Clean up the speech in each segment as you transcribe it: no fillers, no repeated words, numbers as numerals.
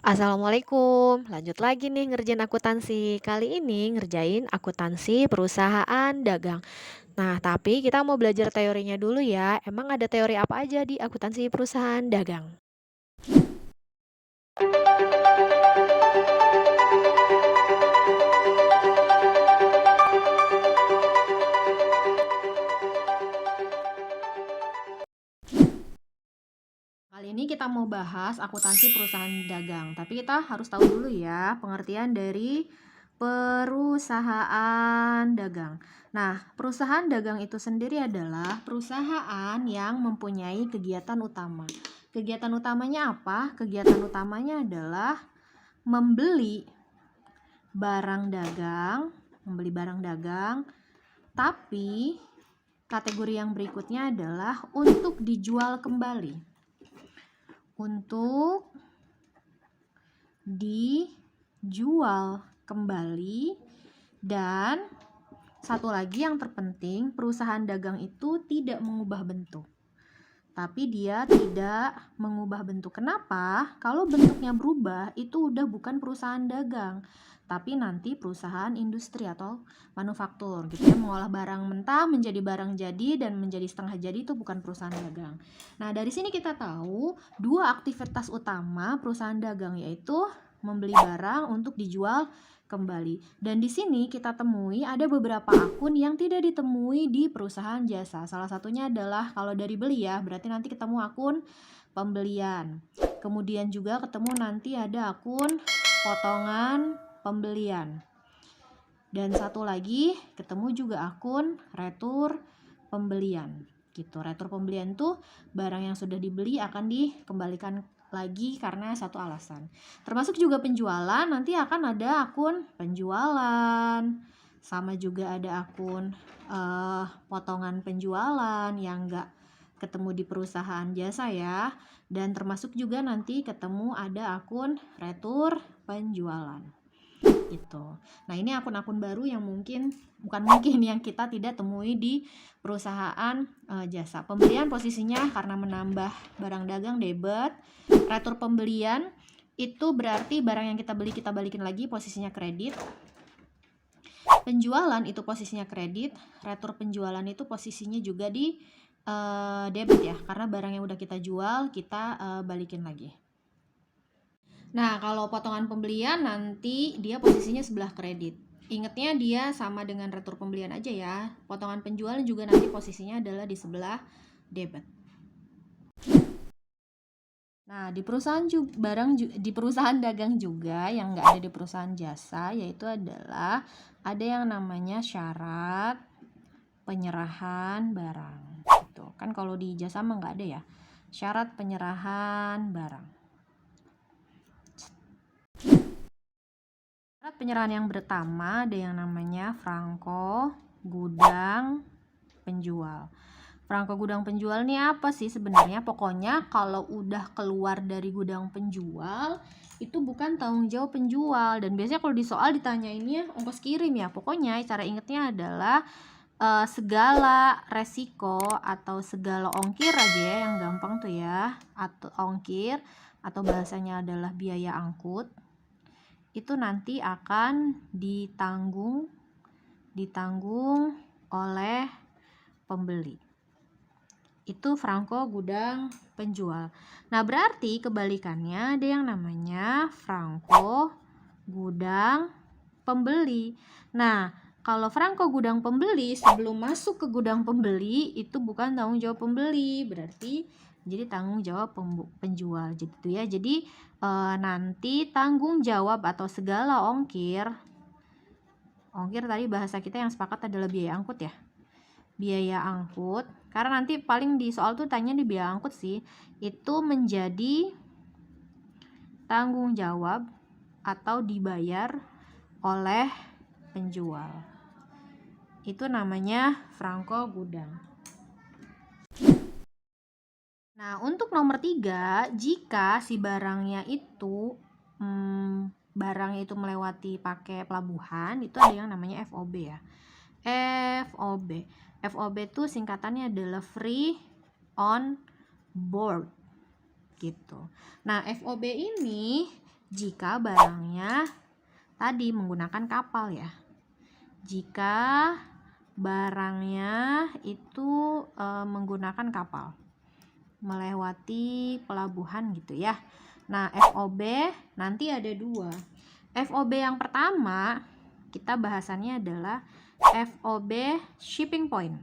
Assalamualaikum, lanjut lagi nih ngerjain akuntansi. Kali ini ngerjain akuntansi perusahaan dagang. Nah, tapi kita mau belajar teorinya dulu ya. Emang ada teori apa aja di akuntansi perusahaan dagang? Kali ini kita mau bahas akuntansi perusahaan dagang. Tapi kita harus tahu dulu ya pengertian dari perusahaan dagang. Nah, perusahaan dagang itu sendiri adalah perusahaan yang mempunyai kegiatan utama. Kegiatan utamanya apa? Kegiatan utamanya adalah membeli membeli barang dagang, tapi kategori yang berikutnya adalah untuk dijual kembali. Untuk dijual kembali, dan satu lagi yang terpenting, perusahaan dagang itu tidak mengubah bentuk. Tapi dia tidak mengubah bentuk. Kenapa? Kalau bentuknya berubah, itu udah bukan perusahaan dagang, tapi nanti perusahaan industri atau manufaktur gitu ya. Mengolah barang mentah menjadi barang jadi dan menjadi setengah jadi itu bukan perusahaan dagang. Nah, dari sini kita tahu dua aktivitas utama perusahaan dagang, yaitu membeli barang untuk dijual kembali. Dan di sini kita temui ada beberapa akun yang tidak ditemui di perusahaan jasa. Salah satunya adalah kalau dari beli ya, berarti nanti ketemu akun pembelian. Kemudian juga ketemu nanti ada akun potongan pembelian. Dan satu lagi ketemu juga akun retur pembelian. Gitu. Retur pembelian tuh barang yang sudah dibeli akan dikembalikan lagi karena satu alasan. Termasuk juga penjualan, nanti akan ada akun penjualan, sama juga ada akun potongan penjualan yang enggak ketemu di perusahaan jasa ya. Dan termasuk juga nanti ketemu ada akun retur penjualan gitu. Nah, ini akun-akun baru yang yang kita tidak temui di perusahaan jasa. Pembelian posisinya karena menambah barang dagang debit. Retur pembelian itu berarti barang yang kita beli kita balikin lagi, posisinya kredit. Penjualan itu posisinya kredit. Retur penjualan itu posisinya juga di debit ya, karena barang yang udah kita jual kita balikin lagi. Nah, kalau potongan pembelian nanti dia posisinya sebelah kredit. Ingatnya dia sama dengan retur pembelian aja ya. Potongan penjualan juga nanti posisinya adalah di sebelah debit. Nah, di perusahaan dagang juga yang nggak ada di perusahaan jasa, yaitu adalah ada yang namanya syarat penyerahan barang. Gitu. Kan kalau di jasa mah nggak ada ya. Syarat penyerahan barang. Syarat penyerahan yang pertama ada yang namanya franko gudang penjual. Franko gudang penjual ini apa sih sebenarnya? Pokoknya kalau udah keluar dari gudang penjual itu bukan tanggung jawab penjual. Dan biasanya kalau di soal ditanyainnya ongkos kirim ya. Pokoknya cara ingetnya adalah segala resiko atau segala ongkir aja ya, yang gampang tuh ya, atau ongkir atau bahasanya adalah biaya angkut, itu nanti akan ditanggung oleh pembeli. Itu franko gudang penjual. Nah, berarti kebalikannya ada yang namanya franko gudang pembeli. Nah, kalau franko gudang pembeli sebelum masuk ke gudang pembeli itu bukan tanggung jawab pembeli, berarti jadi tanggung jawab penjual gitu ya. Jadi nanti tanggung jawab atau segala ongkir tadi bahasa kita yang sepakat adalah biaya angkut ya. Biaya angkut, karena nanti paling di soal tuh tanya di biaya angkut sih, itu menjadi tanggung jawab atau dibayar oleh penjual. Itu namanya franko gudang. Nah, untuk nomor 3, jika si barangnya itu melewati pakai pelabuhan, itu ada yang namanya FOB ya. FOB itu singkatannya adalah free on board gitu. Nah, FOB ini jika barangnya tadi menggunakan kapal ya. Jika barangnya itu menggunakan kapal, melewati pelabuhan gitu ya. Nah, FOB nanti ada dua. FOB yang pertama kita bahasannya adalah FOB shipping point.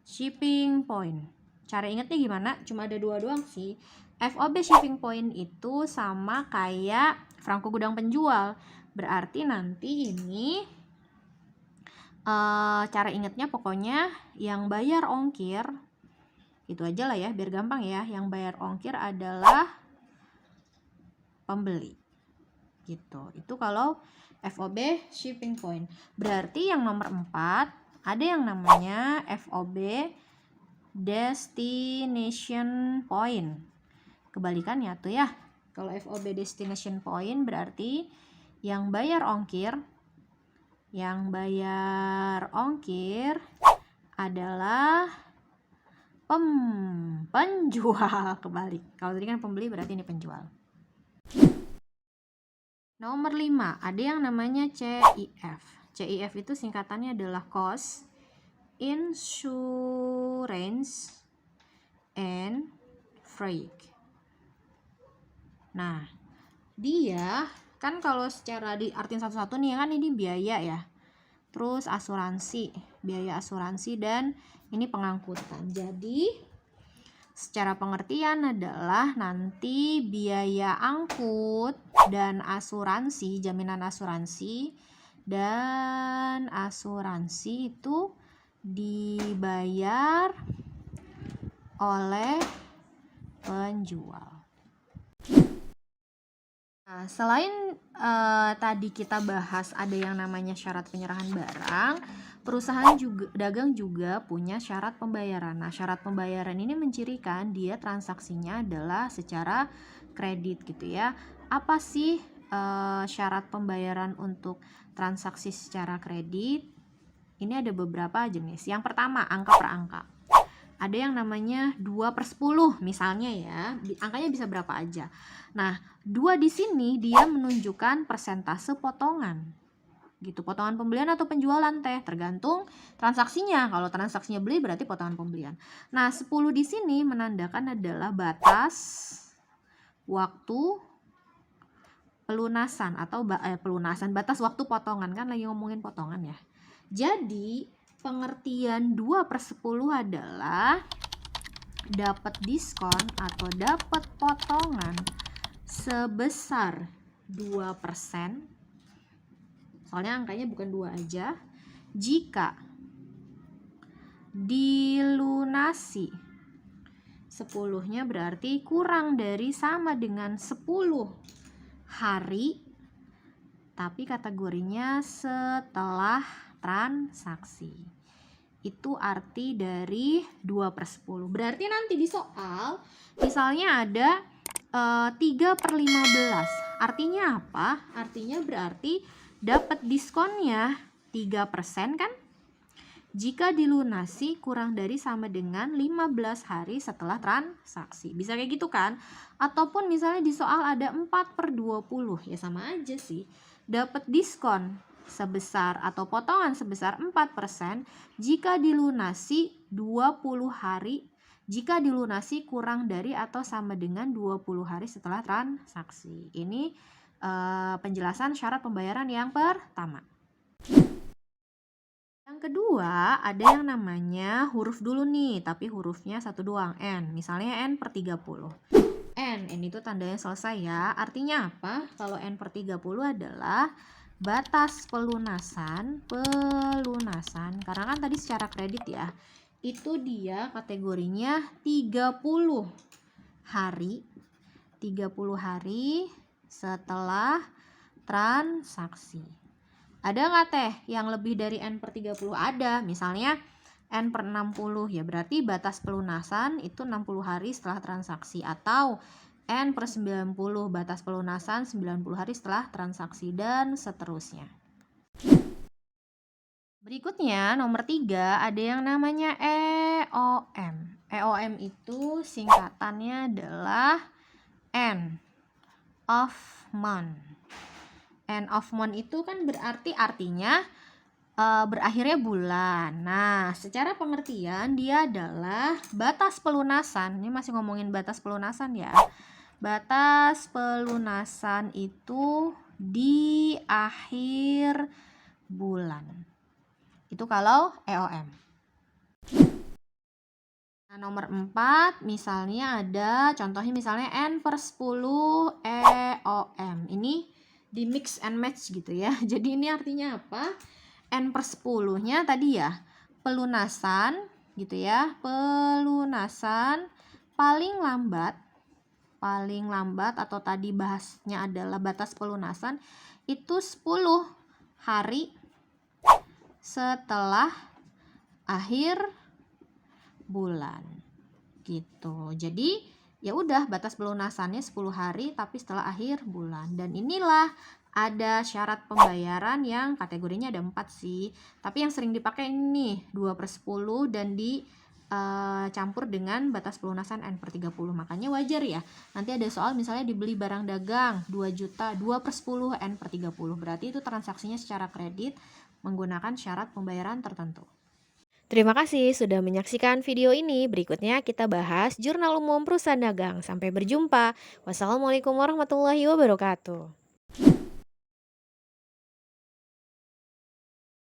Shipping point. Cara ingatnya gimana? Cuma ada dua doang sih. FOB shipping point itu sama kayak franko gudang penjual. Berarti nanti ini cara ingatnya pokoknya yang bayar ongkir, itu aja lah ya biar gampang ya, yang bayar ongkir adalah pembeli gitu. Itu kalau FOB shipping point. Berarti yang nomor 4 ada yang namanya FOB destination point. Kebalikannya tuh ya. Kalau FOB destination point berarti yang bayar ongkir adalah penjual. Kebalik. Kalau tadi kan pembeli, berarti ini penjual. Nomor 5, ada yang namanya CIF. CIF itu singkatannya adalah Cost, Insurance, and Freight. Nah, dia kan kalau secara diartiin satu-satu nih kan ini biaya ya. Terus asuransi, biaya asuransi, dan ini pengangkutan. Jadi secara pengertian adalah nanti biaya angkut dan asuransi, jaminan asuransi dan asuransi itu dibayar oleh penjual. Nah, selain tadi kita bahas ada yang namanya syarat penyerahan barang, perusahaan dagang juga punya syarat pembayaran. Nah, syarat pembayaran ini mencirikan dia transaksinya adalah secara kredit gitu ya. Apa sih syarat pembayaran untuk transaksi secara kredit? Ini ada beberapa jenis. Yang pertama, angka per angka. Ada yang namanya 2/10 misalnya ya, angkanya bisa berapa aja. Nah, 2 di sini dia menunjukkan persentase potongan gitu, potongan pembelian atau penjualan teh, tergantung transaksinya. Kalau transaksinya beli berarti potongan pembelian. Nah, 10 di sini menandakan adalah batas waktu pelunasan atau batas waktu potongan, kan lagi ngomongin potongan ya. Jadi pengertian 2/10 adalah dapat diskon atau dapat potongan sebesar 2%. Soalnya angkanya bukan 2 aja. Jika dilunasi 10-nya berarti kurang dari sama dengan 10 hari, tapi kategorinya setelah transaksi. Itu arti dari 2/10. Berarti nanti di soal misalnya ada 3/15. Artinya apa? Artinya berarti dapat diskonnya 3% kan? Jika dilunasi kurang dari sama dengan 15 hari setelah transaksi. Bisa kayak gitu kan? Ataupun misalnya di soal ada 4/20. Ya sama aja sih. Dapat diskon sebesar atau potongan sebesar 4% jika dilunasi 20 hari, jika dilunasi kurang dari atau sama dengan 20 hari setelah transaksi. Ini penjelasan syarat pembayaran yang pertama. Yang kedua, ada yang namanya huruf dulu nih, tapi hurufnya satu doang, N. Misalnya N/30. N itu tandanya selesai ya. Artinya apa? Kalau N/30 adalah batas pelunasan, karena kan tadi secara kredit ya, itu dia kategorinya 30 hari setelah transaksi. Ada nggak teh yang lebih dari N/30? Ada, misalnya N/60 ya, berarti batas pelunasan itu 60 hari setelah transaksi, atau N/90 batas pelunasan 90 hari setelah transaksi, dan seterusnya. Berikutnya nomor 3 ada yang namanya EOM. EOM itu singkatannya adalah N of month. End of month itu kan berarti artinya berakhirnya bulan. Nah, secara pengertian dia adalah batas pelunasan. Ini masih ngomongin batas pelunasan ya. Batas pelunasan itu di akhir bulan. Itu kalau EOM. Nah, nomor 4 misalnya ada contohnya misalnya N/10 EOM. Ini di mix and match gitu ya. Jadi ini artinya apa? N/10-nya tadi ya pelunasan gitu ya. Pelunasan paling lambat atau tadi bahasnya adalah batas pelunasan itu 10 hari setelah akhir bulan gitu. Jadi ya udah batas pelunasannya 10 hari tapi setelah akhir bulan. Dan inilah ada syarat pembayaran yang kategorinya ada 4 sih. Tapi yang sering dipakai ini 2/10 dan dicampur dengan batas pelunasan N/30. Makanya wajar ya. Nanti ada soal misalnya dibeli barang dagang 2 juta 2/10 N/30. Berarti itu transaksinya secara kredit menggunakan syarat pembayaran tertentu. Terima kasih sudah menyaksikan video ini. Berikutnya kita bahas Jurnal Umum Perusahaan Dagang. Sampai berjumpa. Wassalamualaikum warahmatullahi wabarakatuh.